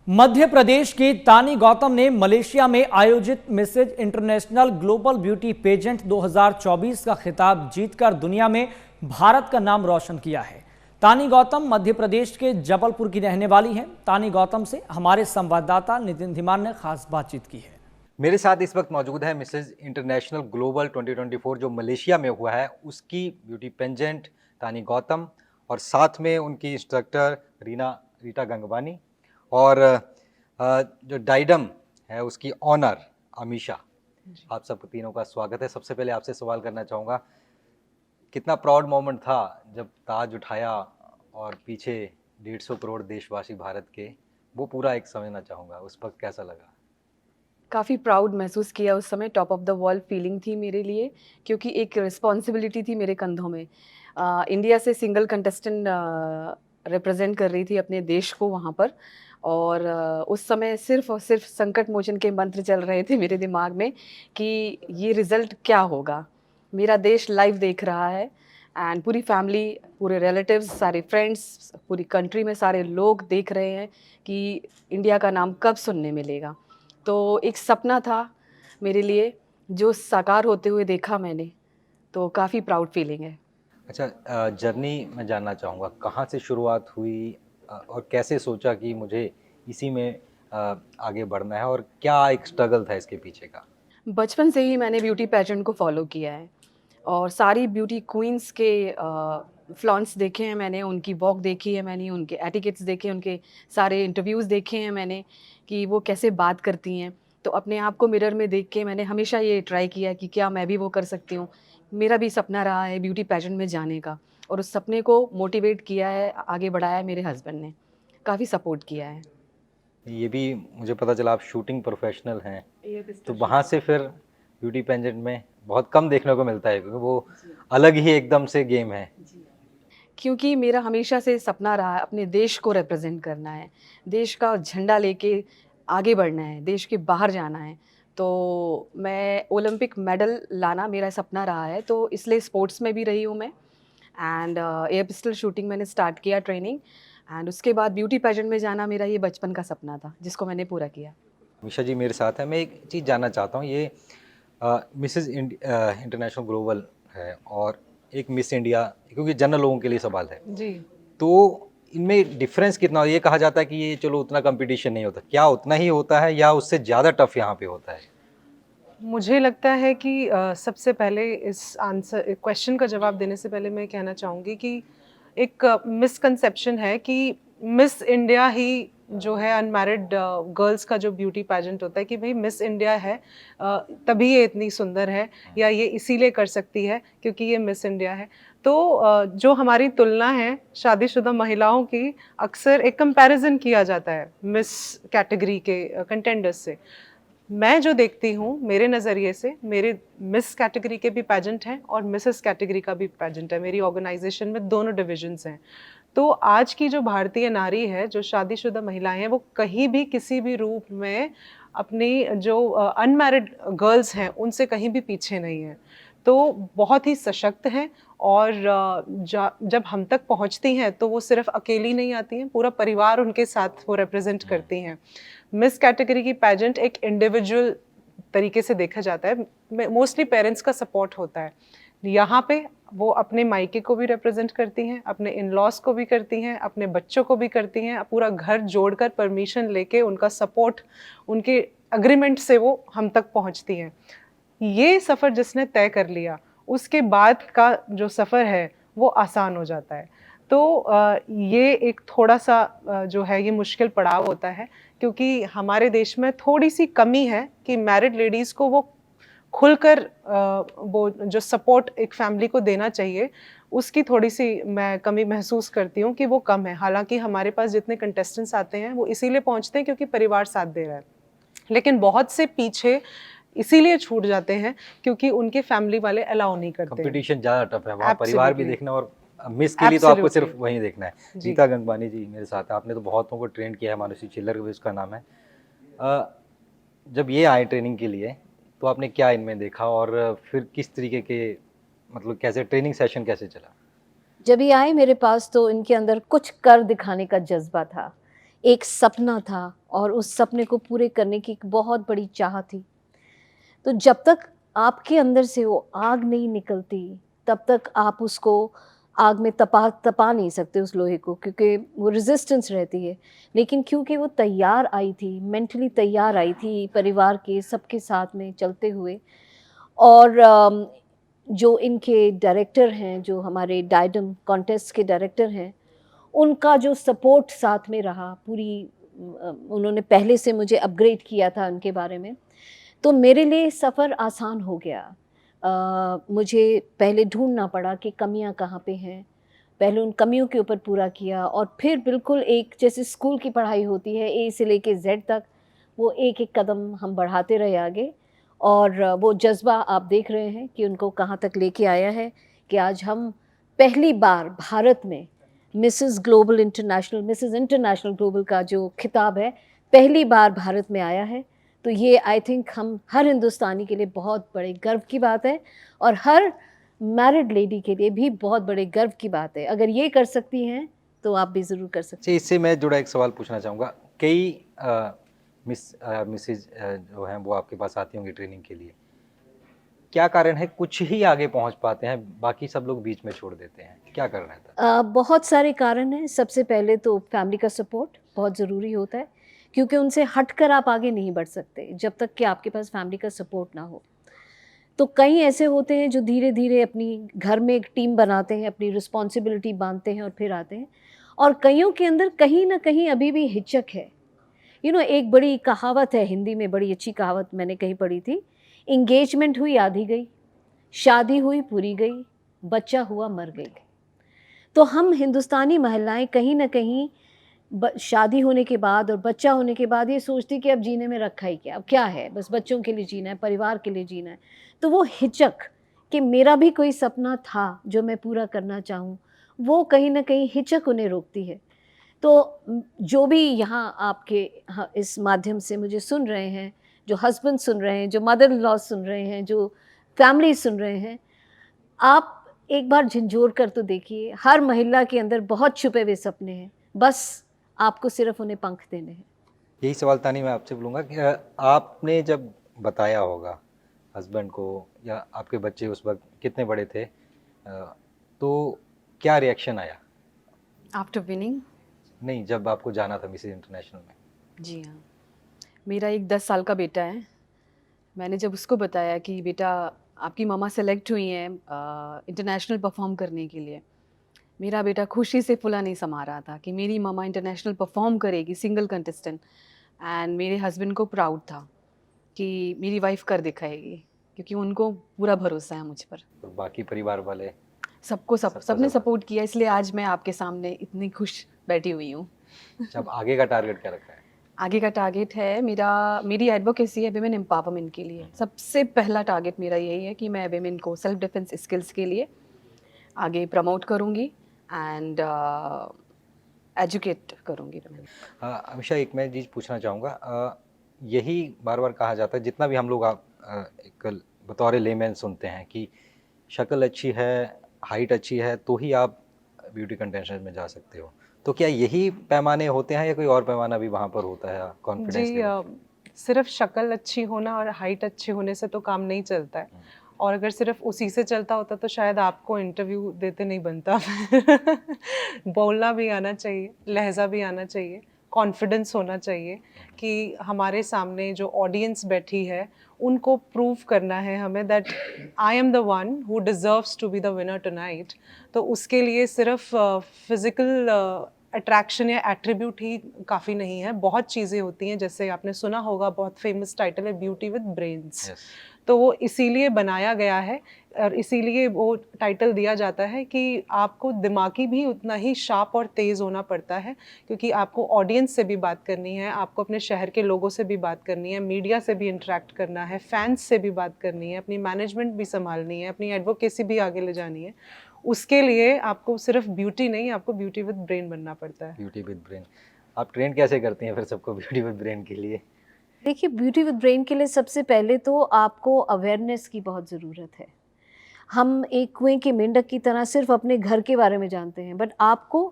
मध्य प्रदेश की तानी गौतम ने मलेशिया में आयोजित Mrs International Global Beauty Pageant 2024 का खिताब जीतकर दुनिया में भारत का नाम रोशन किया है। तानी गौतम मध्य प्रदेश के जबलपुर की रहने वाली हैं। तानी गौतम से हमारे संवाददाता नितिन धीमान ने खास बातचीत की है। मेरे साथ इस वक्त मौजूद है मिसेज इंटरनेशनल ग्लोबल 2024 जो मलेशिया में हुआ है, उसकी ब्यूटी पेजेंट तानी गौतम और साथ में उनकी इंस्ट्रक्टर रीटा गंगवानी और जो डाइडम है उसकी ऑनर अमीशा। आप सब तीनों का स्वागत है। सबसे पहले आपसे सवाल करना चाहूँगा, कितना प्राउड मोमेंट था जब ताज उठाया और पीछे 150 करोड़ देशवासी भारत के, वो पूरा एक समझना चाहूँगा, उस वक्त कैसा लगा? काफ़ी प्राउड महसूस किया उस समय। Top of the world feeling थी मेरे लिए, क्योंकि एक रिस्पॉन्सिबिलिटी थी मेरे कंधों में। इंडिया से सिंगल कंटेस्टेंट रिप्रेजेंट कर रही थी अपने देश को वहाँ पर, और उस समय सिर्फ और सिर्फ संकट मोचन के मंत्र चल रहे थे मेरे दिमाग में कि ये रिज़ल्ट क्या होगा। मेरा देश लाइव देख रहा है एंड पूरी फैमिली, पूरे रिलेटिव्स, सारे फ्रेंड्स, पूरी कंट्री में सारे लोग देख रहे हैं कि इंडिया का नाम कब सुनने मिलेगा। तो एक सपना था मेरे लिए जो साकार होते हुए देखा मैंने, तो काफ़ी प्राउड फीलिंग है। अच्छा, जर्नी मैं जानना चाहूँगा, कहाँ से शुरुआत हुई और कैसे सोचा कि मुझे इसी में आगे बढ़ना है, और क्या एक स्ट्रगल था इसके पीछे का? बचपन से ही मैंने ब्यूटी पैजेंट को फॉलो किया है और सारी ब्यूटी क्वींस के फ्लॉन्स देखे हैं मैंने, उनकी वॉक देखी है मैंने, उनके एटिकेट्स देखे, उनके सारे इंटरव्यूज़ देखे हैं मैंने कि वो कैसे बात करती हैं। तो अपने आप को मिरर में देख के मैंने हमेशा ये ट्राई किया कि क्या मैं भी वो कर सकती हूँ। मेरा भी सपना रहा है ब्यूटी पैजेंट में जाने का, और उस सपने को मोटिवेट किया है, आगे बढ़ाया है मेरे हस्बैंड ने, काफ़ी सपोर्ट किया है। ये भी मुझे पता चला आप शूटिंग प्रोफेशनल हैं, तो वहाँ से फिर ब्यूटी पेजेंट में बहुत कम देखने को मिलता है, क्योंकि वो अलग ही एकदम से गेम है। क्योंकि मेरा हमेशा से सपना रहा है अपने देश को रिप्रेजेंट करना है, देश का झंडा लेके आगे बढ़ना है, देश के बाहर जाना है। तो मैं ओलंपिक मेडल लाना मेरा सपना रहा है, तो इसलिए स्पोर्ट्स में भी रही हूँ मैं। एंड एयर पिस्टल शूटिंग मैंने स्टार्ट किया ट्रेनिंग, एंड उसके बाद ब्यूटी पेजेंट में जाना मेरा ये बचपन का सपना था, जिसको मैंने पूरा किया। मिशा जी मेरे साथ है। मैं एक चीज़ जानना चाहता हूँ, ये मिसेज इंटरनेशनल ग्लोबल है और एक मिस इंडिया, क्योंकि जनरल लोगों के लिए सवाल है, जी। तो इनमें डिफरेंस कितना? ये कहा जाता है कि ये चलो उतना कंपटीशन नहीं होता, क्या उतना ही होता है या उससे ज़्यादा टफ यहाँ पे होता है? मुझे लगता है कि सबसे पहले इस आंसर क्वेश्चन का जवाब देने से पहले मैं कहना चाहूँगी कि एक मिसकंसेप्शन है कि मिस इंडिया ही जो है अनमैरिड गर्ल्स का जो ब्यूटी पैजेंट होता है कि भाई मिस इंडिया है तभी ये इतनी सुंदर है, या ये इसीलिए कर सकती है क्योंकि ये मिस इंडिया है। तो जो हमारी तुलना है शादीशुदा महिलाओं की, अक्सर एक कंपैरिजन किया जाता है मिस कैटेगरी के कंटेंडर्स से। मैं जो देखती हूँ मेरे नज़रिए से, मेरे मिस कैटेगरी के भी पैजेंट हैं और मिसेस कैटेगरी का भी पैजेंट है। मेरी ऑर्गेनाइजेशन में दोनों डिविजन्स हैं। तो आज की जो भारतीय नारी है, जो शादीशुदा महिलाएं हैं, वो कहीं भी किसी भी रूप में अपनी जो अनमैरिड गर्ल्स हैं उनसे कहीं भी पीछे नहीं है। तो बहुत ही सशक्त हैं, और जब हम तक पहुंचती हैं तो वो सिर्फ अकेली नहीं आती हैं, पूरा परिवार उनके साथ वो रिप्रेजेंट करती हैं। मिस कैटेगरी की पैजेंट एक इंडिविजुअल तरीके से देखा जाता है, मोस्टली पेरेंट्स का सपोर्ट होता है। यहाँ पे वो अपने मायके को भी रिप्रेजेंट करती हैं, अपने इन लॉज को भी करती हैं, अपने बच्चों को भी करती हैं, पूरा घर जोड़कर परमिशन लेके उनका सपोर्ट, उनके अग्रीमेंट से वो हम तक पहुँचती हैं। ये सफ़र जिसने तय कर लिया, उसके बाद का जो सफ़र है वो आसान हो जाता है। तो ये एक थोड़ा सा जो है ये मुश्किल पड़ाव होता है, क्योंकि हमारे देश में थोड़ी सी कमी है कि मैरिड लेडीज़ को वो खुलकर वो जो सपोर्ट एक फैमिली को देना चाहिए, उसकी थोड़ी सी मैं कमी महसूस करती हूँ कि वो कम है। हालांकि हमारे पास जितने कंटेस्टेंट्स आते हैं वो इसीलिए पहुँचते हैं क्योंकि परिवार साथ दे रहा है, लेकिन बहुत से पीछे इसीलिए छूट जाते हैं क्योंकि उनके फैमिली वाले अलाउ नहीं करते। कंपटीशन ज़्यादा टफ है वहाँ, परिवार भी देखना और मिस के लिए तो आपको सिर्फ वहीं देखना है। रीता गंगवानी जी मेरे साथ है, आपने तो बहुतों को ट्रेन किया है, मानुषी चिल्लर भी उसका नाम है। जब ये आए ट्रेनिंग के लिए तो आपने क्या इनमें देखा और फिर किस तरीके के, मतलब कैसे ट्रेनिंग सेशन कैसे चला? जब ये आए मेरे पास तो इनके अंदर कुछ कर दिखाने का जज्बा था, एक सपना था और उस सपने को पूरे करने की एक बहुत बड़ी चाह थी। तो जब तक आपके अंदर से वो आग नहीं निकलती तब तक आप उसको आग में तपा नहीं सकते उस लोहे को, क्योंकि वो रेजिस्टेंस रहती है। लेकिन क्योंकि वो तैयार आई थी, मेंटली तैयार आई थी परिवार के सबके साथ में चलते हुए, और जो इनके डायरेक्टर हैं, जो हमारे डायडम कॉन्टेस्ट के डायरेक्टर हैं, उनका जो सपोर्ट साथ में रहा उन्होंने पहले से मुझे अपग्रेड किया था उनके बारे में, तो मेरे लिए सफ़र आसान हो गया। मुझे पहले ढूंढना पड़ा कि कमियां कहाँ पे हैं, पहले उन कमियों के ऊपर पूरा किया, और फिर बिल्कुल एक जैसे स्कूल की पढ़ाई होती है ए से लेके जेड तक, वो एक एक कदम हम बढ़ाते रहे आगे। और वो जज्बा आप देख रहे हैं कि उनको कहाँ तक लेके आया है कि आज हम पहली बार भारत में मिसेस इंटरनेशनल ग्लोबल का जो खिताब है पहली बार भारत में आया है। तो ये आई थिंक हम हर हिंदुस्तानी के लिए बहुत बड़े गर्व की बात है, और हर मैरिड लेडी के लिए भी बहुत बड़े गर्व की बात है। अगर ये कर सकती हैं तो आप भी ज़रूर कर सकती अच्छा, इससे मैं जुड़ा एक सवाल पूछना चाहूँगा। कई मिसेज जो हैं वो आपके पास आती होंगी ट्रेनिंग के लिए, क्या कारण है कुछ ही आगे पहुंच पाते हैं, बाकी सब लोग बीच में छोड़ देते हैं, क्या कारण रहता है? बहुत सारे कारण हैं। सबसे पहले तो फैमिली का सपोर्ट बहुत ज़रूरी होता है, क्योंकि उनसे हटकर आप आगे नहीं बढ़ सकते जब तक कि आपके पास फैमिली का सपोर्ट ना हो। तो कई ऐसे होते हैं जो धीरे धीरे अपनी घर में एक टीम बनाते हैं, अपनी रिस्पॉन्सिबिलिटी बांधते हैं और फिर आते हैं। और कईयों के अंदर कहीं ना कहीं अभी भी हिचक है। एक बड़ी कहावत है हिंदी में, बड़ी अच्छी कहावत मैंने कहीं पढ़ी थी, इंगेजमेंट हुई आधी गई, शादी हुई पूरी गई, बच्चा हुआ मर गई। तो हम हिंदुस्तानी महिलाएं कहीं ना कहीं शादी होने के बाद और बच्चा होने के बाद ये सोचती कि अब जीने में रखा ही क्या, अब क्या है, बस बच्चों के लिए जीना है, परिवार के लिए जीना है। तो वो हिचक कि मेरा भी कोई सपना था जो मैं पूरा करना चाहूँ, वो कहीं ना कहीं हिचक उन्हें रोकती है। तो जो भी यहाँ आपके इस माध्यम से मुझे सुन रहे हैं, जो हस्बैंड सुन रहे हैं, जो मदर इन लॉ सुन रहे हैं, जो फैमिली सुन रहे हैं, आप एक बार झंझोर कर तो देखिए। हर महिला के अंदर बहुत छुपे हुए सपने हैं, बस आपको सिर्फ उन्हें पंख देने हैं। यही सवाल तानी मैं आपसे बोलूँगा कि आपने जब बताया होगा हस्बैंड को, या आपके बच्चे उस वक्त कितने बड़े थे, तो क्या रिएक्शन आया? आफ्टर विनिंग, नहीं, जब आपको जाना था मिसेज इंटरनेशनल में। जी हाँ, मेरा एक 10 साल का बेटा है। मैंने जब उसको बताया कि बेटा आपकी मम्मा सेलेक्ट हुई हैं इंटरनेशनल परफॉर्म करने के लिए, मेरा बेटा खुशी से फुला नहीं समा रहा था कि मेरी मम्मा इंटरनेशनल परफॉर्म करेगी सिंगल कंटेस्टेंट। एंड मेरे हस्बैंड को प्राउड था कि मेरी वाइफ कर दिखाएगी, क्योंकि उनको पूरा भरोसा है मुझ पर। तो बाकी परिवार वाले सबने सब- सपोर्ट किया, इसलिए आज मैं आपके सामने इतनी खुश बैठी हुई हूँ। जब आगे का टारगेट क्या रखा है? आगे का टारगेट है मेरी एडवोकेसी है विमेन एम्पावरमेंट के लिए। सबसे पहला टारगेट मेरा यही है कि मैं विमेन को सेल्फ डिफेंस स्किल्स के लिए आगे प्रमोट करूँगी एंड एजुकेट करूँगी विमेन। हमेशा एक मैं चीज़ पूछना चाहूँगा, यही बार बार कहा जाता है, जितना भी हम लोग एक बतौर लेमैन सुनते हैं कि शक्ल अच्छी है, हाइट अच्छी है तो ही आप ब्यूटी कंटेंशन में जा सकते हो। तो क्या यही पैमाने होते हैं या कोई और पैमाना भी वहाँ पर होता है कॉन्फिडेंस लेवल? सिर्फ शक्ल अच्छी होना और हाइट अच्छी होने से तो काम नहीं चलता है। और अगर सिर्फ उसी से चलता होता तो शायद आपको इंटरव्यू देते नहीं बनता। बोलना भी आना चाहिए, लहजा भी आना चाहिए, कॉन्फिडेंस होना चाहिए कि हमारे सामने जो ऑडियंस बैठी है उनको प्रूव करना है हमें that I am the one who deserves to be the winner tonight. तो उसके लिए सिर्फ फिज़िकल अट्रैक्शन या एट्रीब्यूट ही काफ़ी नहीं है, बहुत चीज़ें होती हैं। जैसे आपने सुना होगा, बहुत फेमस टाइटल है ब्यूटी विद ब्रेन्स। तो वो इसीलिए बनाया गया है और इसीलिए वो टाइटल दिया जाता है कि आपको दिमागी भी उतना ही शार्प और तेज़ होना पड़ता है, क्योंकि आपको ऑडियंस से भी बात करनी है, आपको अपने शहर के लोगों से भी बात करनी है, मीडिया से भी इंटरेक्ट करना है, फैंस से भी बात करनी है, अपनी मैनेजमेंट भी संभालनी है, अपनी एडवोकेसी भी आगे ले जानी है। उसके लिए आपको सिर्फ ब्यूटी नहीं, आपको ब्यूटी विद ब्रेन बनना पड़ता है। Beauty with brain. आप ट्रेन कैसे करती हैं फिर सबको ब्यूटी विद ब्रेन के लिए? देखिए, ब्यूटी विद ब्रेन के लिए सबसे पहले तो आपको अवेयरनेस की बहुत ज़रूरत है। हम एक कुएं के मेंढक की तरह सिर्फ अपने घर के बारे में जानते हैं, बट आपको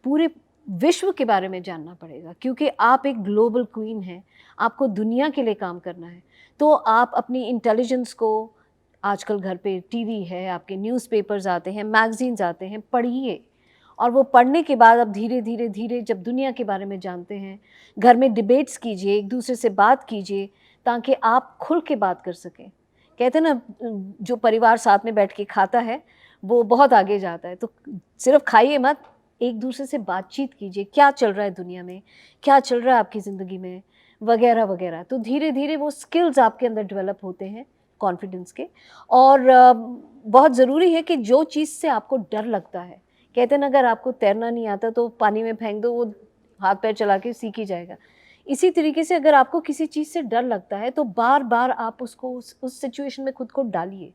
पूरे विश्व के बारे में जानना पड़ेगा, क्योंकि आप एक ग्लोबल क्वीन हैं, आपको दुनिया के लिए काम करना है। तो आप अपनी इंटेलिजेंस को, आजकल घर पे टीवी है, आपके न्यूज़पेपर्स आते हैं, मैगजीन्स आते हैं, पढ़िए। और वो पढ़ने के बाद अब धीरे धीरे धीरे जब दुनिया के बारे में जानते हैं, घर में डिबेट्स कीजिए, एक दूसरे से बात कीजिए, ताकि आप खुल के बात कर सकें। कहते हैं ना, जो परिवार साथ में बैठ के खाता है वो बहुत आगे जाता है। तो सिर्फ खाइए मत, एक दूसरे से बातचीत कीजिए, क्या चल रहा है दुनिया में, क्या चल रहा है आपकी ज़िंदगी में, वगैरह वगैरह। तो धीरे धीरे वो स्किल्स आपके अंदर डेवलप होते हैं कॉन्फिडेंस के। और बहुत ज़रूरी है कि जो चीज़ से आपको डर लगता है, कहते हैं ना, अगर आपको तैरना नहीं आता तो पानी में फेंक दो, वो हाथ पैर चला के सीख ही जाएगा। इसी तरीके से अगर आपको किसी चीज़ से डर लगता है तो बार बार आप उसको उस सिचुएशन में खुद को डालिए,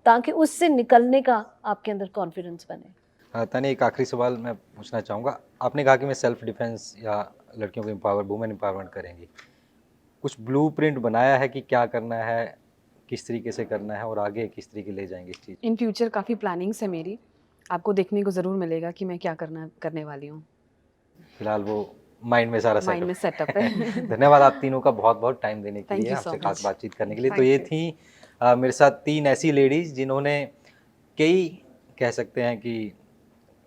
ताकि उससे निकलने का आपके अंदर कॉन्फिडेंस बने। तानी, एक आखिरी सवाल मैं पूछना चाहूँगा। आपने कहा कि मैं सेल्फ डिफेंस या लड़कियों को वुमेन एम्पावरमेंट करेंगी। कुछ ब्लूप्रिंट बनाया है कि क्या करना है, किस तरीके से करना है और आगे किस तरीके ले जाएंगे इस चीज़? इन फ्यूचर काफ़ी प्लानिंग्स है मेरी, आपको देखने को ज़रूर मिलेगा कि मैं क्या करने वाली हूँ। फिलहाल वो माइंड में सारा माइंड में सेटअप है। धन्यवाद आप तीनों का बहुत बहुत टाइम देने के Thank लिए, you so आपसे खास much. बातचीत करने के लिए। तो Thank ये you. थी मेरे साथ 3 ऐसी लेडीज़ जिन्होंने कई, कह सकते हैं कि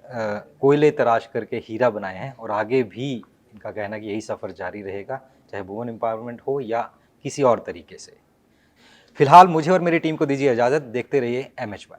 कोयले तराश करके हीरा बनाए हैं, और आगे भी इनका कहना है कि यही सफ़र जारी रहेगा, चाहे वुमेन एम्पावरमेंट हो या किसी और तरीके से। फिलहाल मुझे और मेरी टीम को दीजिए इजाज़त। देखते रहिए MH1।